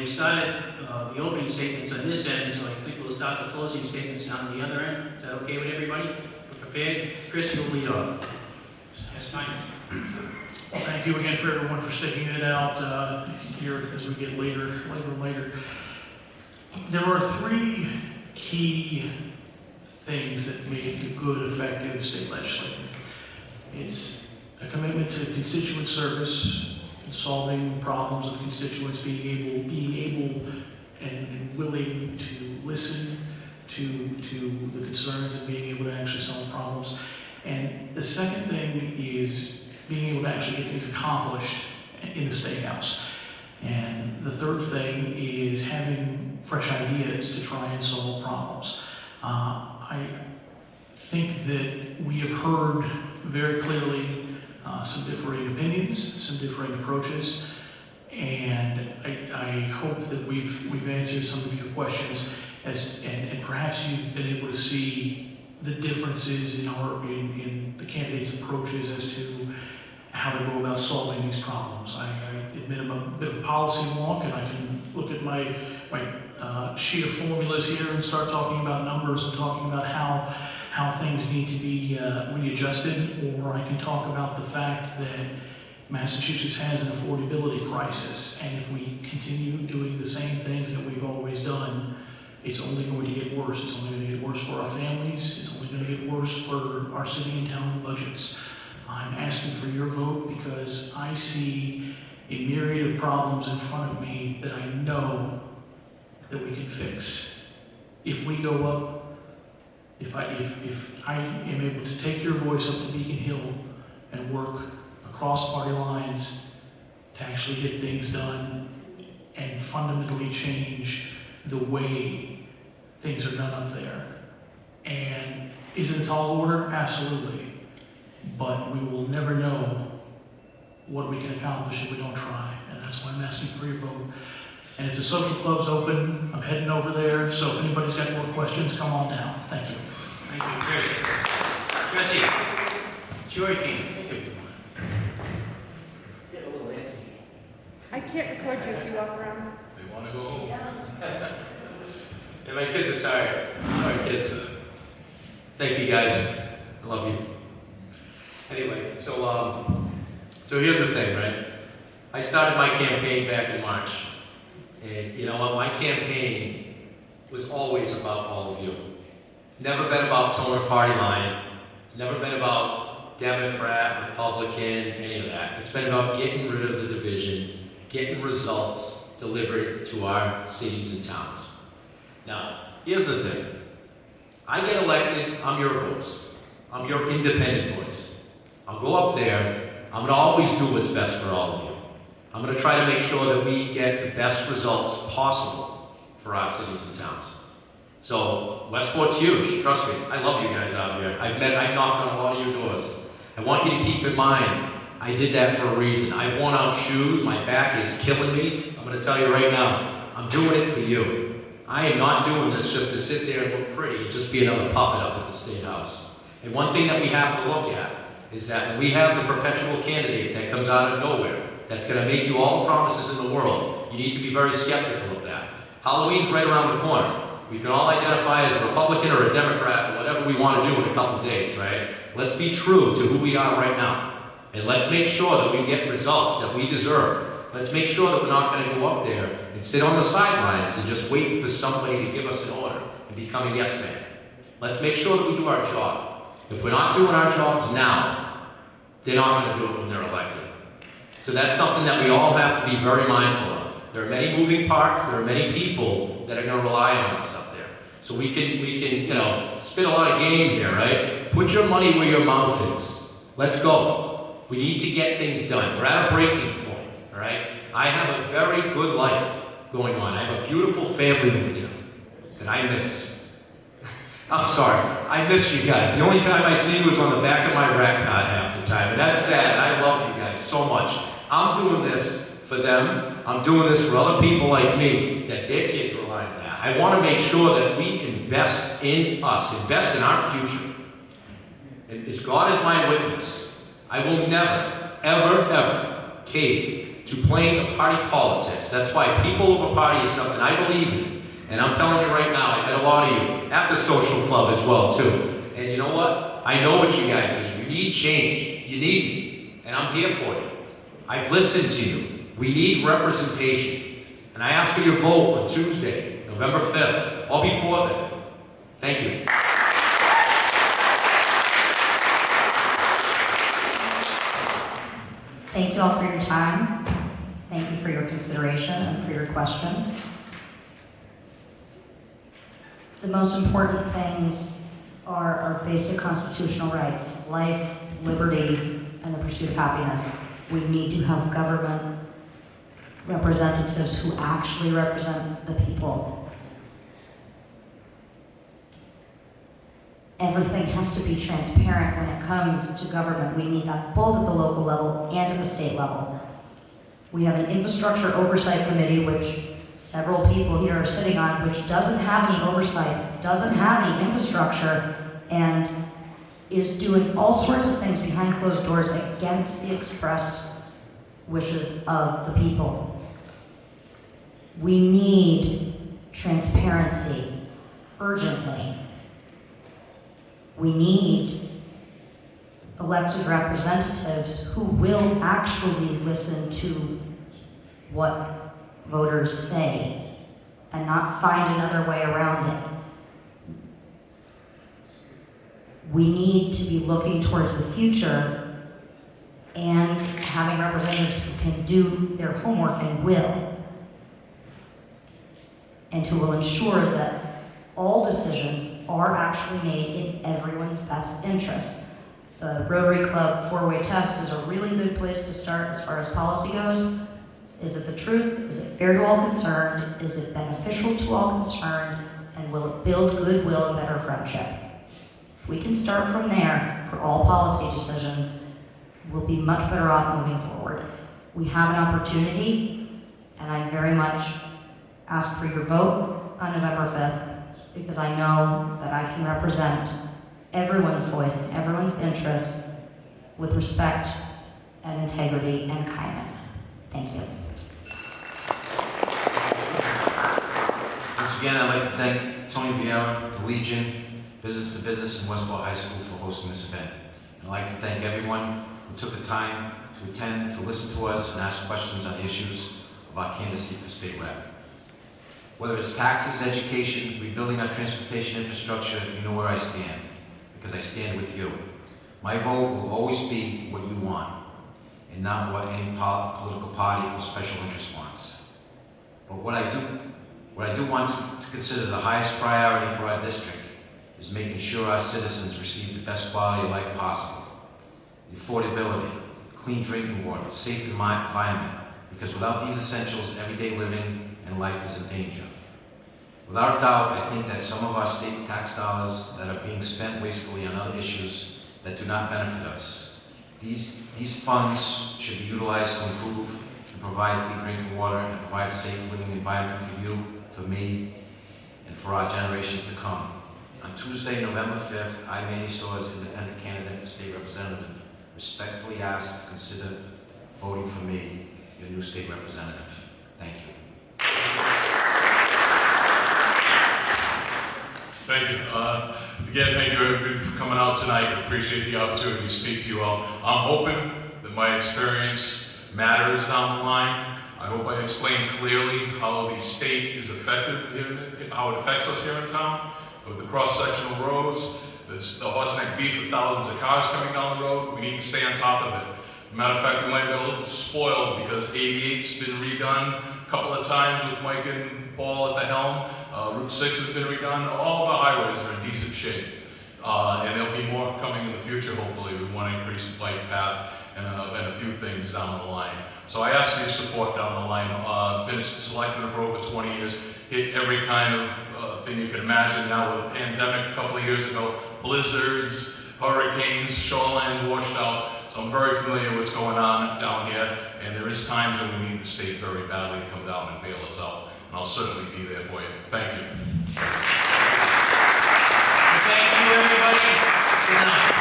we started the opening statements on this end, so I think we'll start the closing statements on the other end. Is that okay with everybody? We're prepared? Chris, you'll lead off. That's fine. Well, thank you again for everyone for sticking it out here as we get later and later. There are three key things that make a good, effective state legislature. It's a commitment to constituent service, and solving problems of constituents, being able and willing to listen to the concerns and being able to actually solve problems. And the second thing is being able to actually get things accomplished in the State House. And the third thing is having fresh ideas to try and solve problems. I think that we have heard very clearly some differing opinions, some differing approaches, and I hope that we've answered some of your questions, and perhaps you've been able to see the differences in the candidates' approaches as to how to go about solving these problems. I admit I'm a bit of a policy wonk, and I can look at my sheet of formulas here and start talking about numbers and talking about how things need to be readjusted, or I can talk about the fact that Massachusetts has an affordability crisis, and if we continue doing the same things that we've always done, it's only going to get worse. It's only going to get worse for our families. It's only going to get worse for our city and town budgets. I'm asking for your vote because I see a myriad of problems in front of me that I know that we can fix. If we go up, if I am able to take your voice up to Beacon Hill and work across party lines to actually get things done and fundamentally change the way things are done up there. And is it a tall order? Absolutely. But we will never know what we can accomplish if we don't try. And that's why I'm asking for your vote. And if the social club's open, I'm heading over there. So if anybody's got more questions, come on down. Thank you. Thank you, Chris. Jesse, it's your team. I can't record you if you walk around. They want to go home. Yeah, my kids are tired. Sorry, kids. Thank you, guys. I love you. Anyway, so here's the thing, right? I started my campaign back in March. And you know what? My campaign was always about all of you. It's never been about towing a party line. It's never been about Democrat, Republican, any of that. It's been about getting rid of the division, getting results delivered to our cities and towns. Now, here's the thing. I get elected, I'm your voice. I'm your independent voice. I'll go up there, I'm gonna always do what's best for all of you. I'm gonna try to make sure that we get the best results possible for our cities and towns. So, Westport's huge, trust me. I love you guys out here. I've knocked on a lot of your doors. I want you to keep in mind, I did that for a reason. I've worn out shoes, my back is killing me. I'm gonna tell you right now, I'm doing it for you. I am not doing this just to sit there and look pretty and just be another puppet up at the State House. And one thing that we have to look at is that when we have the perpetual candidate that comes out of nowhere, that's gonna make you all the promises in the world, you need to be very skeptical of that. Halloween's right around the corner. We can all identify as a Republican or a Democrat or whatever we want to do in a couple of days, right? Let's be true to who we are right now. And let's make sure that we get results that we deserve. Let's make sure that we're not going to go up there and sit on the sidelines and just wait for somebody to give us an order and become a yes man. Let's make sure that we do our job. If we're not doing our jobs now, they're not going to do it when they're elected. So that's something that we all have to be very mindful of. There are many moving parts, there are many people that are going to rely on us up there. So we can, spit a lot of game here, right? Put your money where your mouth is. Let's go. We need to get things done. We're at a breaking point, all right? I have a very good life going on. I have a beautiful family over there that I miss. I'm sorry, I miss you guys. The only time I see you is on the back of my rack card half the time, and that's sad. I love you guys so much. I'm doing this for them. I'm doing this for other people like me that their kids rely on that. I want to make sure that we invest in us, invest in our future. And as God is my witness, I will never, ever, ever cave to playing the party politics. That's why people over party is something I believe in. And I'm telling you right now, I met a lot of you at the social club as well, too. And you know what? I know what you guys need. You need change. You need me. And I'm here for you. I've listened to you. We need representation. And I ask for your vote on Tuesday, November 5th, or before then. Thank you. Thank you all for your time. Thank you for your consideration and for your questions. The most important things are our basic constitutional rights: life, liberty, and the pursuit of happiness. We need to have government representatives who actually represent the people. Everything has to be transparent when it comes to government. We need that both at the local level and at the state level. We have an infrastructure oversight committee, which several people here are sitting on, which doesn't have any oversight, doesn't have any infrastructure, and is doing all sorts of things behind closed doors against the expressed wishes of the people. We need transparency urgently. We need elected representatives who will actually listen to what voters say and not find another way around it. We need to be looking towards the future and having representatives who can do their homework and will, and who will ensure that all decisions are actually made in everyone's best interest. The Rotary Club four-way test is a really good place to start as far as policy goes. Is it the truth? Is it fair to all concerned? Is it beneficial to all concerned? And will it build goodwill and better friendship? If we can start from there for all policy decisions, we'll be much better off moving forward. We have an opportunity, and I very much ask for your vote on November 5th, because I know that I can represent everyone's voice and everyone's interests with respect and integrity and kindness. Thank you. Once again, I'd like to thank Tony Vieira, the Legion, Business to Business, and Westport High School for hosting this event. And I'd like to thank everyone who took the time to attend, to listen to us, and ask questions on the issues of our candidacy for state rep. Whether it's taxes, education, rebuilding our transportation infrastructure, you know where I stand, because I stand with you. My vote will always be what you want, and not what any political party or special interest wants. But what I do want to consider the highest priority for our district is making sure our citizens receive the best quality of life possible. The affordability, clean drinking water, safe environment, because without these essentials, everyday living and life is in danger. Without doubt, I think that some of our state tax dollars that are being spent wastefully on other issues that do not benefit us. These funds should be utilized to improve and provide clean drinking water and provide a safe living environment for you, for me, and for our generations to come. On Tuesday, November 5th, I, Manny Soares, independent candidate for state representative, respectfully ask to consider voting for me, your new state representative. Thank you. Thank you. Again, thank you everybody for coming out tonight. I appreciate the opportunity to speak to you all. I'm hoping that my experience matters down the line. I hope I explained clearly how the state is effective here, how it affects us here in town, with the cross-sectional roads, the horseneck beef with thousands of cars coming down the road. We need to stay on top of it. Matter of fact, we might be a little spoiled because 88's been redone a couple of times with Mike and Paul at the helm. Route 6 has been redone. All of our highways are in decent shape. And there'll be more coming in the future, hopefully. We want to increase the bike path and a few things down the line. So I ask for your support down the line. Been a selectman for over 20 years. Hit every kind of thing you can imagine. Now with a pandemic a couple of years ago, blizzards, hurricanes, shorelines washed out. So I'm very familiar with what's going on down here. And there is times when we need the state very badly to come down and bail us out. And I'll certainly be there for you. Thank you. Thank you, everybody. Good night.